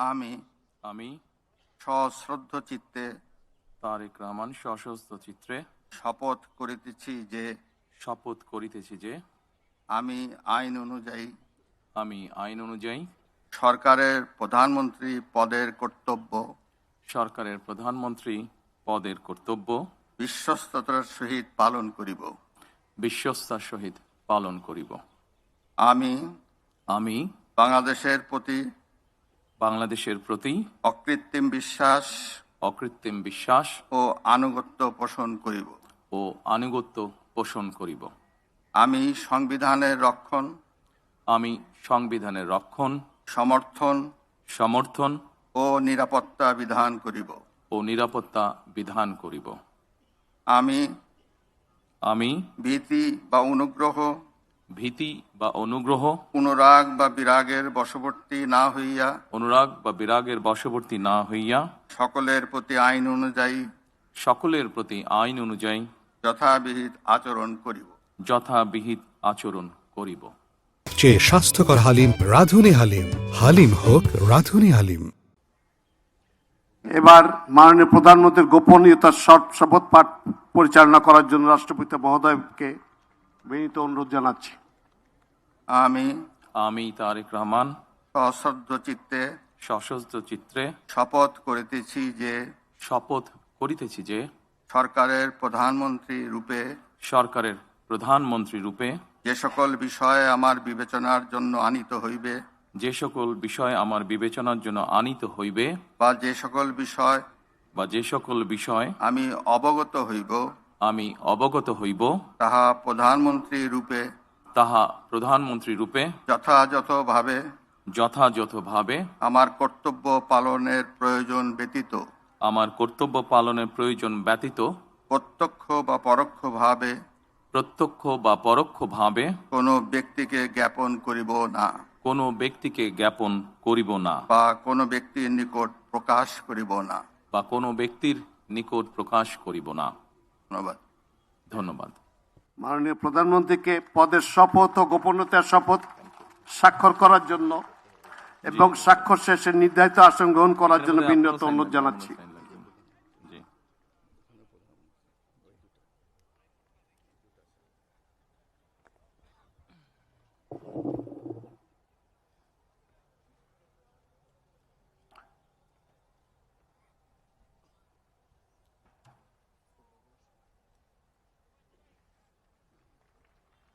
আমি আমি সশ্রদ্ধ চিত্তে তারেক রহমান সশস্ত্র চিত্রে শপথ করিতেছি যে আমি আইন অনুযায়ী সরকারের প্রধানমন্ত্রী পদের কর্তব্য বিশ্বস্ততার সহিত পালন করিব। আমি বাংলাদেশের প্রতি অকৃত্রিম বিশ্বাস ও আনুগত্য পোষণ করিব। আমি সংবিধানের রক্ষণ সমর্থন ও নিরাপত্তা বিধান করিব। আমি ভীতি বা অনুগ্রহ অনুরাগ বা বিরাগের বশবর্তী না হইয়া সকলের প্রতি আইন অনুযায়ী যথাবিহিত আচরণ করিব। চেয়ে স্বাস্থ্যকর হালিম রাঁধুনি হালিম। হালিম হোক রাঁধুনি হালিম। এবার মাননীয় প্রধানমন্ত্রীর গোপনীয়তার শপথ পাঠ পরিচালনা করার জন্য রাষ্ট্রপতি মহোদয়কে বিনীত অনুরোধ জানাচ্ছি। আমি তারেক রহমান সশস্ত্র চিত্রে শপথ করিতেছি যে সরকারের প্রধানমন্ত্রী রূপে যে সকল বিষয় আমার বিবেচনার জন্য আনিত হইবে বা যে সকল বিষয় আমি অবগত হইব তাহা প্রধানমন্ত্রী রূপে যথাযথভাবে আমার কর্তব্য পালনের প্রয়োজন ব্যতীত প্রত্যক্ষ বা পরোক্ষভাবে কোনো ব্যক্তিকে জ্ঞাপন করিব না বা কোনো ব্যক্তির নিকট প্রকাশ করিব না। ধন্যবাদ। মাননীয় প্রধানমন্ত্রীকে পদের শপথ ও গোপনীয়তার শপথ স্বাক্ষর করার জন্য এবং স্বাক্ষর শেষে নির্ধারিত আসন গ্রহণ করার জন্য বিনীত অনুরোধ জানাচ্ছি।